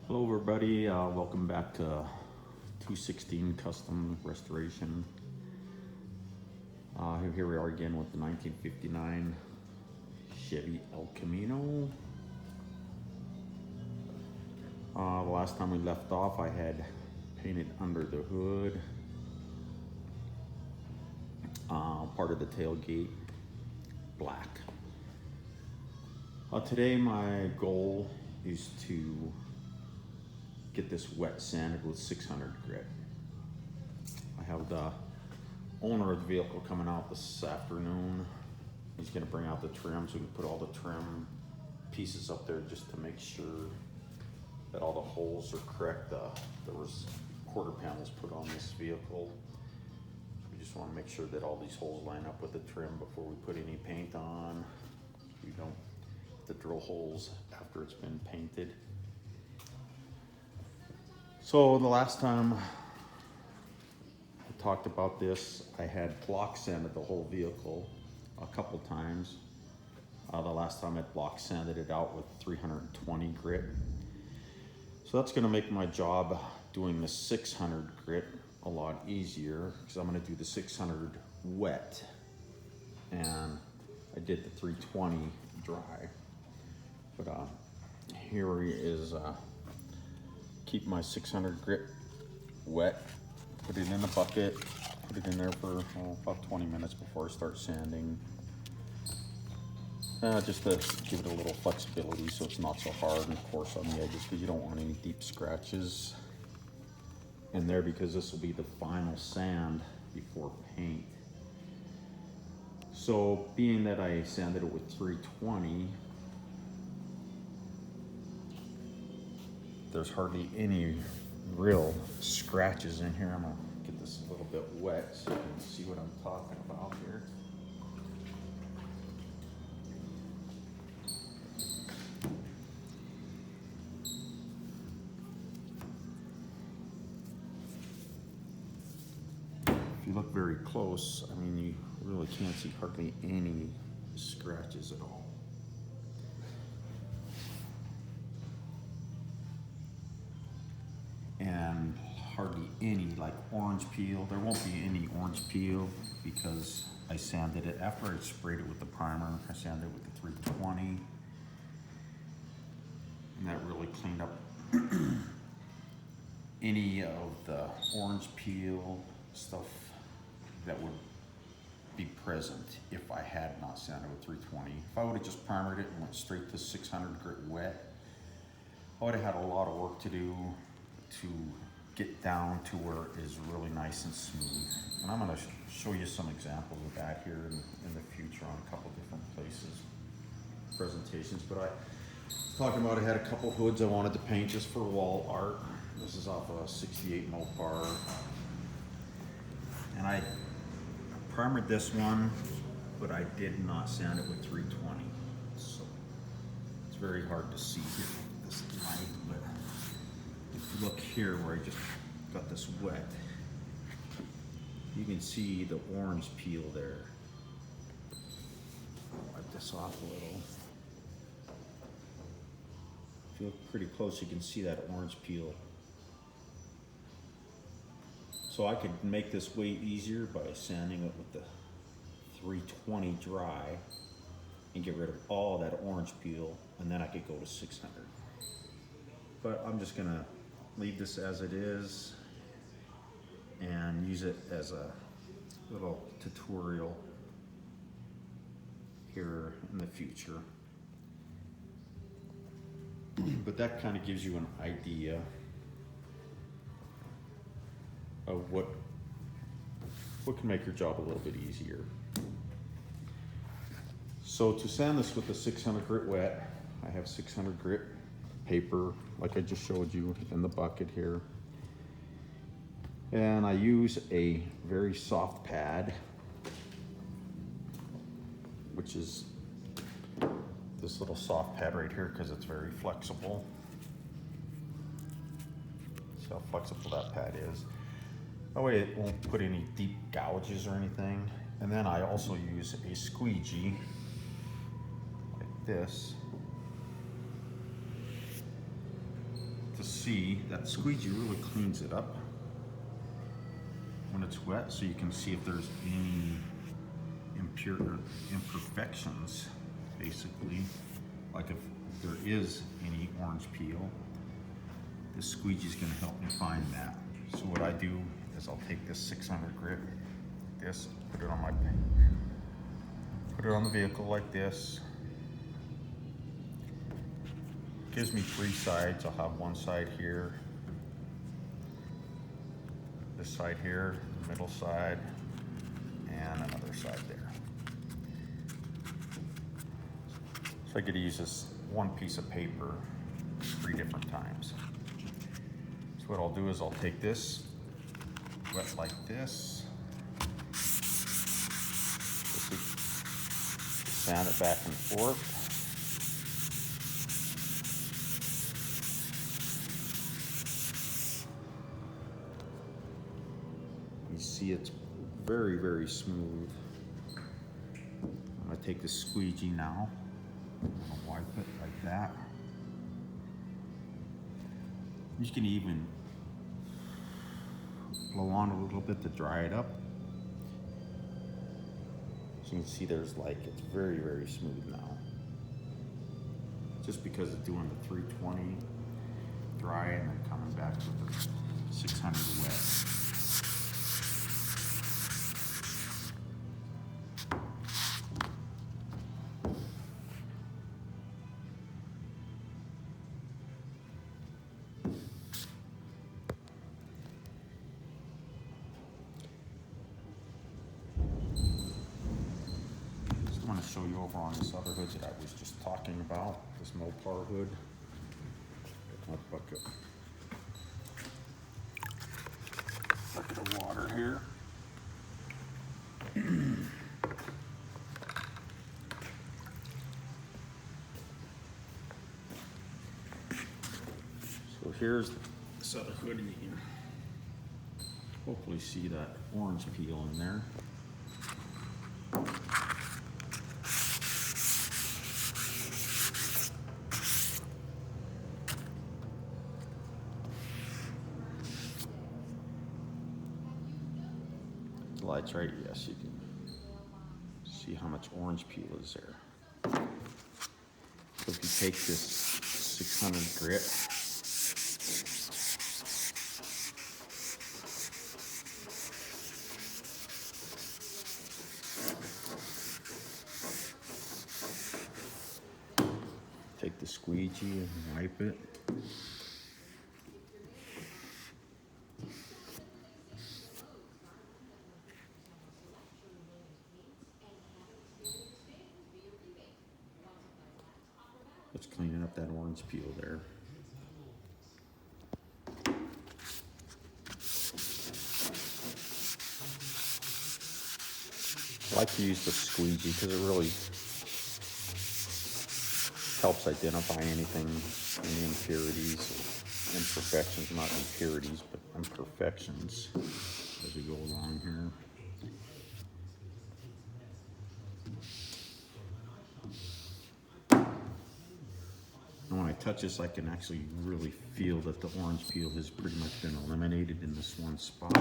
Hello everybody, welcome back to 216 Custom Restoration. Here we are again with the 1959 Chevy El Camino. The last time we left off I had painted under the hood, part of the tailgate black. Today my goal is to get this wet sanded with 600 grit. I have the owner of the vehicle coming out this afternoon. He's gonna bring out the trim so we can put all the trim pieces up there just to make sure that all the holes are correct. There was quarter panels put on this vehicle. We just wanna make sure that all these holes line up with the trim before we put any paint on. We don't have to drill holes after it's been painted. So the last time I talked about this, I had block sanded the whole vehicle a couple times. The last time I block sanded it out with 320 grit. So that's gonna make my job doing the 600 grit a lot easier because I'm gonna do the 600 wet. And I did the 320 dry. But here is keep my 600 grit wet, put it in a bucket, put it in there for about 20 minutes before I start sanding. Just to give it a little flexibility so it's not so hard and coarse on the edges, because you don't want any deep scratches in there, because this will be the final sand before paint. So being that I sanded it with 320, there's hardly any real scratches in here. I'm gonna get this a little bit wet so you can see what I'm talking about here. If you look very close, I mean, you really can't see hardly any scratches at all. And hardly any like orange peel. There won't be any orange peel because I sanded it after I sprayed it with the primer. I sanded it with the 320, and that really cleaned up any of the orange peel stuff that would be present if I had not sanded with 320. If I would have just primered it and went straight to 600 grit wet, I would have had a lot of work to do to get down to where it is really nice and smooth. And I'm gonna show you some examples of that here in the future on a couple different places, presentations. But I was talking about I had a couple hoods I wanted to paint just for wall art. This is off a 68 Mopar. And I primered this one, but I did not sand it with 320. So it's very hard to see here with this light, but if you look here where I just got this wet, you can see the orange peel there. I'll wipe this off a little. If you look pretty close, you can see that orange peel. So I could make this way easier by sanding it with the 320 dry and get rid of all that orange peel, and then I could go to 600. But I'm just gonna leave this as it is and use it as a little tutorial here in the future. But that kind of gives you an idea of what can make your job a little bit easier. So to sand this with the 600 grit wet, I have 600 grit paper like I just showed you in the bucket here, and I use a very soft pad, which is this little soft pad right here because it's very flexible. See how flexible that pad is. That way it won't put any deep gouges or anything. And then I also use a squeegee like this to to see that squeegee really cleans it up when it's wet, so you can see if there's any imperfections, basically. Like if there is any orange peel, this squeegee is going to help me find that. So what I do is I'll take this 600 grit, put it on the vehicle like this. Gives me 3 sides. I'll have one side here, this side here, the middle side, and another side there. So I get to use this one piece of paper 3 different times. So what I'll do is I'll take this, wet like this, sand it back and forth. You see it's very, very smooth. I'm gonna take the squeegee now. I'm gonna wipe it like that. I'm just gonna even blow on a little bit to dry it up. So you can see there's it's very, very smooth now. Just because of doing the 320 dry and then coming back with the 600 wet. I want to show you over on this other hood that I was just talking about, this Mopar hood. Get my bucket of water here. So here's this other hood, and you can hopefully see that orange peel in there. The light's right, yes, you can see how much orange peel is there. So if you take this 600 grit, take the squeegee and wipe it. Just cleaning up that orange peel there. I like to use the squeegee because it really helps identify anything, any impurities, imperfections, not impurities, but imperfections as we go along here. And when I touch this, I can actually really feel that the orange peel has pretty much been eliminated in this one spot.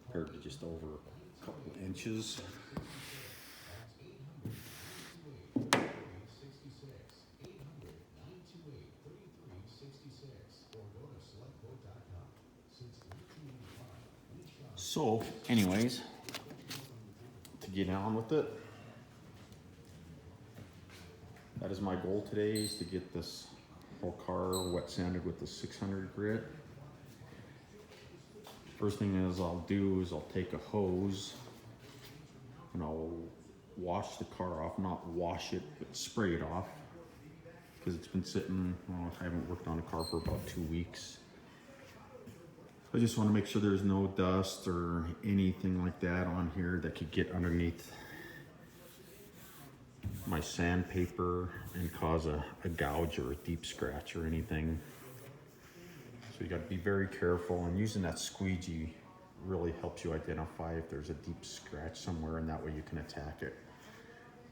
Compared to just over a couple inches. So, anyways, to get on with it, that is my goal today, is to get this whole car wet sanded with the 600 grit. First thing is I'll take a hose and I'll wash the car off, not wash it, but spray it off, because it's been sitting, well, I haven't worked on a car for about 2 weeks. I just want to make sure there's no dust or anything like that on here that could get underneath my sandpaper and cause a gouge or a deep scratch or anything. So you got to be very careful, and using that squeegee really helps you identify if there's a deep scratch somewhere, and that way you can attack it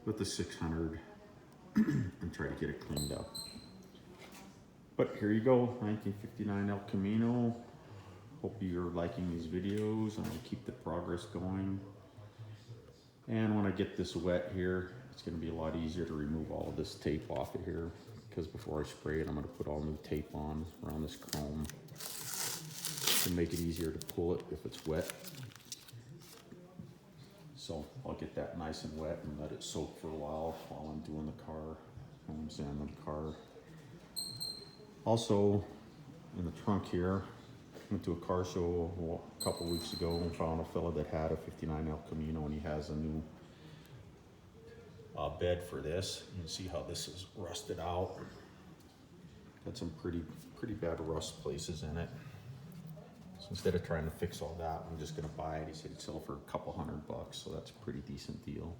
with the 600 and try to get it cleaned up. But here you go, 1959 El Camino. Hope you're liking these videos. I'm gonna keep the progress going. And when I get this wet here, it's gonna be a lot easier to remove all of this tape off of here, because before I spray it, I'm gonna put all new tape on around this chrome to make it easier to pull it if it's wet. So I'll get that nice and wet and let it soak for a while I'm doing the car, when I'm sanding the car. Also, in the trunk here, went to a car show a couple weeks ago and found a fella that had a 59 El Camino, and he has a new bed for this. You can see how this is rusted out. Got some pretty bad rust places in it. So instead of trying to fix all that, I'm just gonna buy it. He said he'd sell it for a couple $100, so that's a pretty decent deal.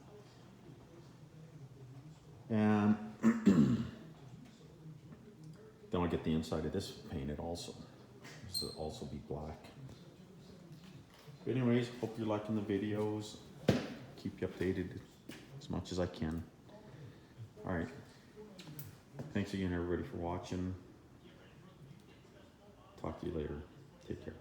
And then I'll get the inside of this painted also. This will also be black. But anyways, hope you're liking the videos. Keep you updated as much as I can. All right. Thanks again, everybody, for watching. Talk to you later. Take care.